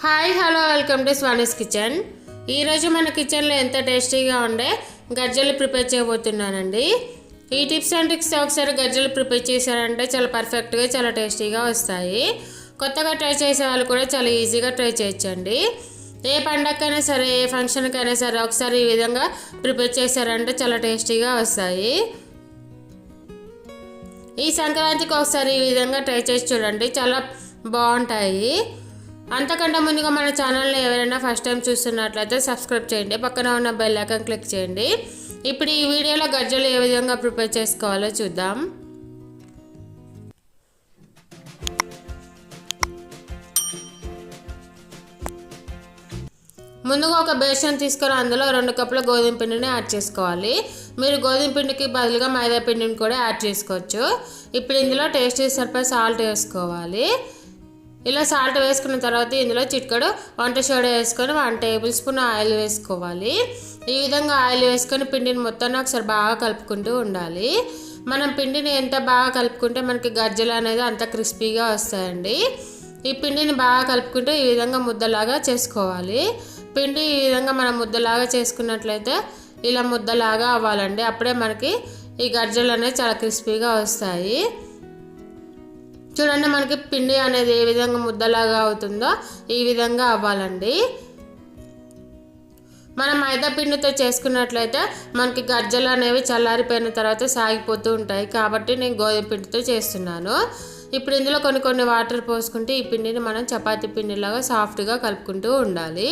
Hi hello welcome to Swani's kitchen. ఈరోజు మన కిచెన్లో ఎంత టేస్టీగా ఉండే గజ్జలు ప్రిపేర్ చేయబోతున్నానండి. ఈ టిప్స్ అండ్ ట్రిక్స్ ఒకసారి గజ్జలు ప్రిపేర్ చేశారంటే చాలా పర్ఫెక్ట్గా చాలా టేస్టీగా వస్తాయి. కొత్తగా ట్రై చేసే వాళ్ళు కూడా చాలా ఈజీగా ట్రై చేయొచ్చండి. ఏ పండగకైనా సరే ఏ ఫంక్షన్కైనా సరే ఒకసారి ఈ విధంగా ప్రిపేర్ చేశారంటే చాలా టేస్టీగా వస్తాయి. ఈ సంక్రాంతికి ఒకసారి ఈ విధంగా ట్రై చేసి చూడండి, చాలా బాగుంటాయి. అంతకంటే ముందుగా మన ఛానల్ని ఎవరైనా ఫస్ట్ టైం చూస్తున్నట్లయితే సబ్స్క్రైబ్ చేయండి, పక్కన ఉన్న బెల్ ఐకాన్ క్లిక్ చేయండి. ఇప్పుడు ఈ వీడియోలో గజ్జలు ఏ విధంగా ప్రిపేర్ చేసుకోవాలో చూద్దాం. ముందుగా ఒక బేషన్ తీసుకొని అందులో 2 కప్పుల గోధుమ పిండిని యాడ్ చేసుకోవాలి. మీరు గోధుమ పిండికి బదులుగా మైదా పిండిని కూడా యాడ్ చేసుకోవచ్చు. ఇప్పుడు ఇందులో టేస్ట్ సరిపోయి సాల్ట్ వేసుకోవాలి. ఇలా సాల్ట్ వేసుకున్న తర్వాత ఇందులో చిటికెడు వంట సోడా వేసుకొని 1 టేబుల్ స్పూన్ ఆయిల్ వేసుకోవాలి. ఈ విధంగా ఆయిల్ వేసుకొని పిండిని మొత్తాన్ని ఒకసారి బాగా కలుపుకుంటూ ఉండాలి. మనం పిండిని ఎంత బాగా కలుపుకుంటే మనకి గజ్జలు అనేది అంత క్రిస్పీగా వస్తాయండి. ఈ పిండిని బాగా కలుపుకుంటే ఈ విధంగా ముద్దలాగా చేసుకోవాలి. పిండి ఈ విధంగా మనం ముద్దలాగా చేసుకున్నట్లయితే ఇలా ముద్దలాగా అవ్వాలండి. అప్పుడే మనకి ఈ గజ్జలు అనేవి చాలా క్రిస్పీగా వస్తాయి. చూడండి, మనకి పిండి అనేది ఏ విధంగా ముద్దలాగా అవుతుందో ఈ విధంగా అవ్వాలండి. మనం మైదా పిండితో చేసుకున్నట్లయితే మనకి గజ్జలు అనేవి చల్లారిపోయిన తర్వాత సాగిపోతూ ఉంటాయి. కాబట్టి నేను గోధుమ పిండితో చేస్తున్నాను. ఇప్పుడు ఇందులో కొన్ని వాటర్ పోసుకుంటే ఈ పిండిని మనం చపాతీ పిండిలాగా సాఫ్ట్గా కలుపుకుంటూ ఉండాలి.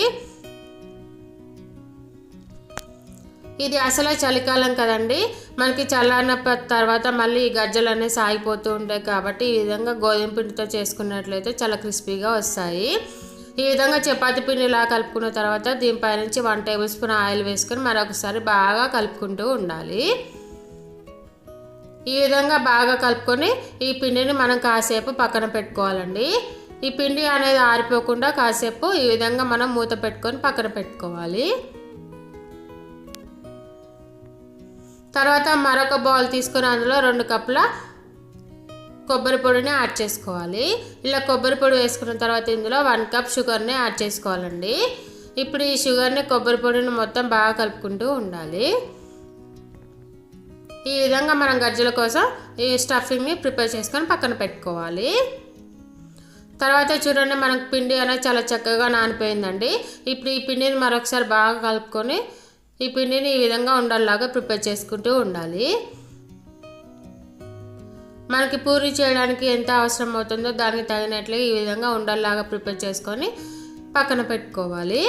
ఇది అసలే చలికాలం కదండి, మనకి చల్లారిన తర్వాత మళ్ళీ ఈ గజ్జలు అనేవి సాగిపోతూ ఉంటాయి. కాబట్టి ఈ విధంగా గోధుమ పిండితో చేసుకున్నట్లయితే చాలా క్రిస్పీగా వస్తాయి. ఈ విధంగా చపాతీ పిండిలా కలుపుకున్న తర్వాత దీనిపై నుంచి 1 టేబుల్ స్పూన్ ఆయిల్ వేసుకొని మరొకసారి బాగా కలుపుకుంటూ ఉండాలి. ఈ విధంగా బాగా కలుపుకొని ఈ పిండిని మనం కాసేపు పక్కన పెట్టుకోవాలండి. ఈ పిండి అనేది ఆరిపోకుండా కాసేపు ఈ విధంగా మనం మూత పెట్టుకొని పక్కన పెట్టుకోవాలి. తర్వాత మరొక బౌల్ తీసుకొని అందులో 2 కప్పుల కొబ్బరి పొడిని యాడ్ చేసుకోవాలి. ఇలా కొబ్బరి పొడి వేసుకున్న తర్వాత ఇందులో 1 కప్ షుగర్ని యాడ్ చేసుకోవాలండి. ఇప్పుడు ఈ షుగర్ని కొబ్బరి పొడిని మొత్తం బాగా కలుపుకుంటూ ఉండాలి. ఈ విధంగా మనం గజ్జల కోసం ఈ స్టఫింగ్ని ప్రిపేర్ చేసుకొని పక్కన పెట్టుకోవాలి. తర్వాత చూడండి, మనకు పిండి అనేది చాలా చక్కగా నానిపోయిందండి. ఇప్పుడు ఈ పిండిని మరొకసారి బాగా కలుపుకొని ఈ పిండిని ఈ విధంగా ఉండల్లాగా ప్రిపేర్ చేసుకుంటూ ఉండాలి. మనకి పూరి చేయడానికి ఎంత అవసరం అవుతుందో దానికి తగినట్లుగా ఈ విధంగా ఉండల్లాగా ప్రిపేర్ చేసుకొని పక్కన పెట్టుకోవాలి.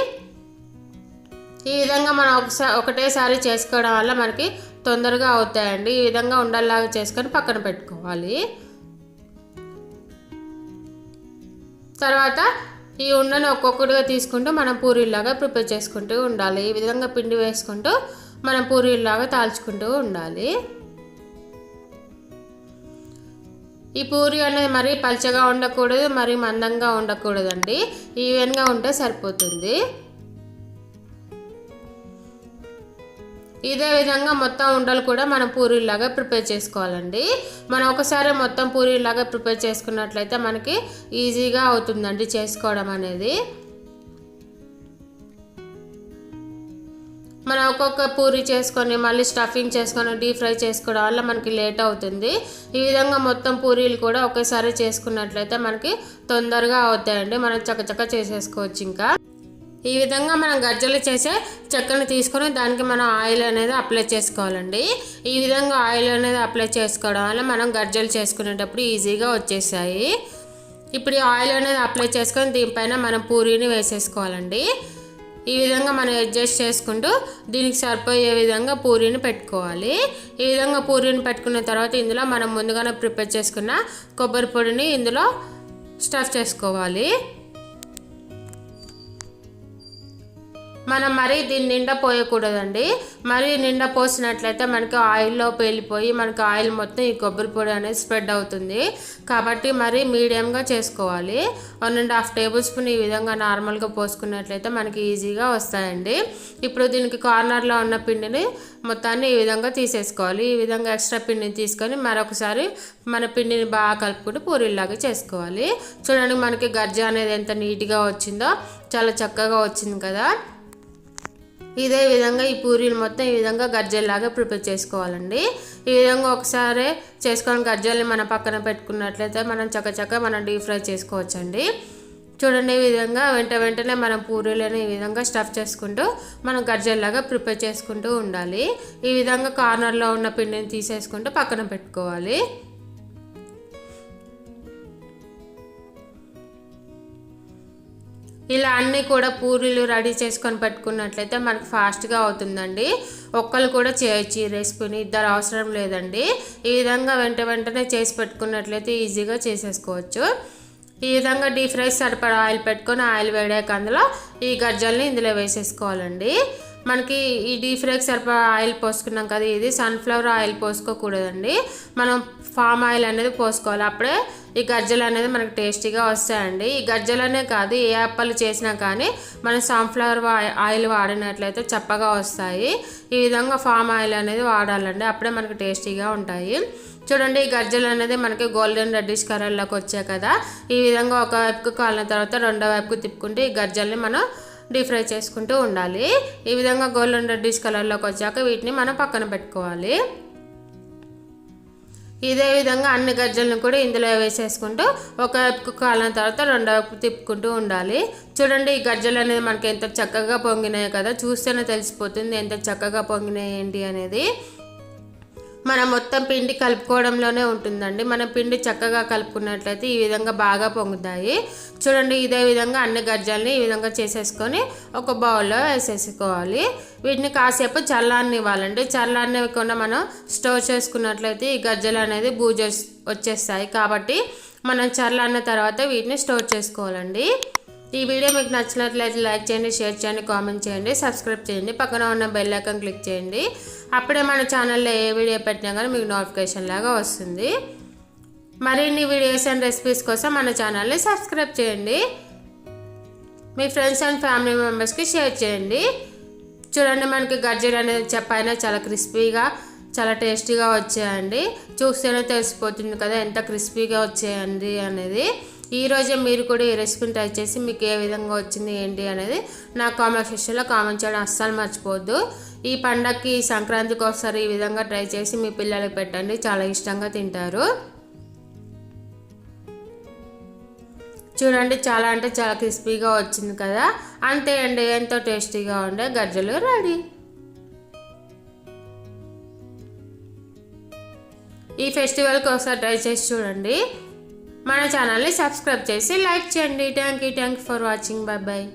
ఈ విధంగా మనం ఒకటేసారి చేసుకోవడం వల్ల మనకి తొందరగా అవుతాయండి. ఈ విధంగా ఉండల్లాగా చేసుకొని పక్కన పెట్టుకోవాలి. తర్వాత ఈ ఉండను ఒక్కొక్కటిగా తీసుకుంటూ మనం పూరీలాగా ప్రిపేర్ చేసుకుంటూ ఉండాలి. ఈ విధంగా పిండి వేసుకుంటూ మనం పూరీలాగా తాల్చుకుంటూ ఉండాలి. ఈ పూరి అనేది మరీ పల్చగా ఉండకూడదు, మరీ మందంగా ఉండకూడదండి. ఈవెన్గా ఉంటే సరిపోతుంది. ఇదే విధంగా మొత్తం ఉండలు కూడా మనం పూరీలాగా ప్రిపేర్ చేసుకోవాలండి. మనం ఒకసారి మొత్తం పూరీలాగా ప్రిపేర్ చేసుకున్నట్లయితే మనకి ఈజీగా అవుతుందండి చేసుకోవడం అనేది. మనం ఒక్కొక్క పూరి చేసుకొని మళ్ళీ స్టఫింగ్ చేసుకొని డీప్ ఫ్రై చేసుకోవడం వల్ల మనకి లేట్ అవుతుంది. ఈ విధంగా మొత్తం పూరీలు కూడా ఒకేసారి చేసుకున్నట్లయితే మనకి తొందరగా అవుతాయండి. మనం చకచక చేసేసుకోవచ్చు. ఇంకా ఈ విధంగా మనం గజ్జలు చేసే చెక్కను తీసుకొని దానికి మనం ఆయిల్ అనేది అప్లై చేసుకోవాలండి. ఈ విధంగా ఆయిల్ అనేది అప్లై చేసుకోవడం వల్ల మనం గజ్జలు చేసుకునేటప్పుడు ఈజీగా వచ్చేసాయి. ఇప్పుడు ఈ ఆయిల్ అనేది అప్లై చేసుకొని దీనిపైన మనం పూరీని వేసేసుకోవాలండి. ఈ విధంగా మనం అడ్జస్ట్ చేసుకుంటూ దీనికి సరిపోయే విధంగా పూరీని పెట్టుకోవాలి. ఈ విధంగా పూరీని పెట్టుకున్న తర్వాత ఇందులో మనం ముందుగానే ప్రిపేర్ చేసుకున్న కొబ్బరి పొడిని ఇందులో స్టఫ్ చేసుకోవాలి. మనం మరీ దీన్ని నిండా పోయకూడదండి. మరీ నిండా పోసినట్లయితే మనకి ఆయిల్లో పేలిపోయి మనకి ఆయిల్ మొత్తం ఈ కొబ్బరి పొడి అనేది స్ప్రెడ్ అవుతుంది. కాబట్టి మరీ మీడియంగా చేసుకోవాలి. 1.5 టేబుల్ స్పూన్ ఈ విధంగా నార్మల్గా పోసుకున్నట్లయితే మనకి ఈజీగా వస్తాయండి. ఇప్పుడు దీనికి కార్నర్లో ఉన్న పిండిని మొత్తాన్ని ఈ విధంగా తీసేసుకోవాలి. ఈ విధంగా ఎక్స్ట్రా పిండిని తీసుకొని మరొకసారి మన పిండిని బాగా కలుపుకుంటూ పూరీలాగా చేసుకోవాలి. చూడండి మనకి గర్జ అనేది ఎంత నీట్గా వచ్చిందో, చాలా చక్కగా వచ్చింది కదా. ఇదే విధంగా ఈ పూరీలు మొత్తం ఈ విధంగా గర్జల్లాగా ప్రిపేర్ చేసుకోవాలండి. ఈ విధంగా ఒకసారి చేసుకొని గర్జల్ని మన పక్కన పెట్టుకున్నట్లయితే మనం చక్కచక్క మనం డీప్ ఫ్రై చేసుకోవచ్చండి. చూడండి ఈ విధంగా వెంటనే మనం పూరీలను ఈ విధంగా స్టఫ్ చేసుకుంటూ మనం గర్జల్లాగా ప్రిపేర్ చేసుకుంటూ ఉండాలి. ఈ విధంగా కార్నర్లో ఉన్న పిండిని తీసేసుకుంటూ పక్కన పెట్టుకోవాలి. ఇలా అన్నీ కూడా పూరీలు రెడీ చేసుకొని పెట్టుకున్నట్లయితే మనకు ఫాస్ట్గా అవుతుందండి. ఒక్కరు కూడా చేయొచ్చు ఈ రెసిపీని, ఇద్దరు అవసరం లేదండి. ఈ విధంగా వెంటనే చేసి పెట్టుకున్నట్లయితే ఈజీగా చేసేసుకోవచ్చు. ఈ విధంగా డీప్ ఫ్రై సరిపడా ఆయిల్ పెట్టుకొని ఆయిల్ వేడాక అందులో ఈ గజ్జల్ని ఇందులో వేసేసుకోవాలండి. మనకి ఈ డీప్ ఫ్రైకి సరిపడా ఆయిల్ పోసుకున్నాం కదా, ఇది సన్ఫ్లవర్ ఆయిల్ పోసుకోకూడదండి. మనం ఫామ్ ఆయిల్ అనేది పోసుకోవాలి. అప్పుడే ఈ గజ్జలు అనేది మనకు టేస్టీగా వస్తాయండి. ఈ గజ్జలనే కాదు, ఏ అప్పలు చేసినా కానీ మనం సన్ఫ్లవర్ ఆయిల్ వాడినట్లయితే చప్పగా వస్తాయి. ఈ విధంగా ఫామ్ ఆయిల్ అనేది వాడాలండి, అప్పుడే మనకు టేస్టీగా ఉంటాయి. చూడండి ఈ గజ్జలు అనేది మనకి గోల్డెన్ రెడ్డిష్ కలర్లోకి వచ్చాయి కదా. ఈ విధంగా ఒక వైపుకు కాలిన తర్వాత రెండో వైపుకు తిప్పుకుంటే ఈ గజ్జల్ని మనం డీప్ ఫ్రై చేసుకుంటూ ఉండాలి. ఈ విధంగా గోల్డెన్ రెడ్డిష్ కలర్లోకి వచ్చాక వీటిని మనం పక్కన పెట్టుకోవాలి. ఇదే విధంగా అన్ని గజ్జలను కూడా ఇందులో వేసేసుకుంటూ ఒక వైపుకు కాలిన తర్వాత రెండో వైపు తిప్పుకుంటూ ఉండాలి. చూడండి ఈ గజ్జలు అనేది మనకి ఎంత చక్కగా పొంగినాయి కదా, చూస్తేనే తెలిసిపోతుంది ఎంత చక్కగా పొంగినాయి ఏంటి అనేది. మనం మొత్తం పిండి కలుపుకోవడంలోనే ఉంటుందండి. మనం పిండి చక్కగా కలుపుకున్నట్లయితే ఈ విధంగా బాగా పొంగుతాయి. చూడండి ఇదే విధంగా అన్ని గజ్జల్ని ఈ విధంగా చేసేసుకొని ఒక బౌల్లో వేసేసుకోవాలి. వీటిని కాసేపు చల్లారనివ్వాలండి. చల్లారనివ్వకుండా మనం స్టోర్ చేసుకున్నట్లయితే ఈ గజ్జలు అనేది బూజు వచ్చేస్తాయి. కాబట్టి మనం చల్లారిన తర్వాత వీటిని స్టోర్ చేసుకోవాలండి. ఈ వీడియో మీకు నచ్చినట్లయితే లైక్ చేయండి, షేర్ చేయండి, కామెంట్ చేయండి, సబ్స్క్రైబ్ చేయండి, పక్కన ఉన్న బెల్ ఐకాన్ క్లిక్ చేయండి. అప్పుడే మన ఛానల్లో ఏ వీడియో పెట్టినా కానీ మీకు నోటిఫికేషన్ లాగా వస్తుంది. మరిన్ని వీడియోస్ అండ్ రెసిపీస్ కోసం మన ఛానల్ని సబ్స్క్రైబ్ చేయండి. మీ ఫ్రెండ్స్ అండ్ ఫ్యామిలీ మెంబర్స్కి షేర్ చేయండి. చూడండి మనకి గజ్జలు అనేది పైన చాలా క్రిస్పీగా చాలా టేస్టీగా వచ్చాయండి. చూస్తేనే తెలిసిపోతుంది కదా ఎంత క్రిస్పీగా వచ్చాయండి అనేది. ఈరోజే మీరు కూడా ఈ రెసిపీని ట్రై చేసి మీకు ఏ విధంగా వచ్చింది ఏంటి అనేది నా కామెంట్ సెక్షన్లో కామెంట్ చేయడం అస్సలు మర్చిపోవద్దు. ఈ పండగకి ఈ సంక్రాంతికి ఒకసారి ఈ విధంగా ట్రై చేసి మీ పిల్లలకి పెట్టండి, చాలా ఇష్టంగా తింటారు. చూడండి చాలా అంటే చాలా క్రిస్పీగా వచ్చింది కదా. అంతే అండి, ఎంతో టేస్టీగా ఉండే గజ్జలు రెడీ. ఈ ఫెస్టివల్కి ఒకసారి ట్రై చేసి చూడండి. మన ఛానల్ని సబ్స్క్రైబ్ చేసి లైక్ చేయండి. Thank you for watching. Bye bye.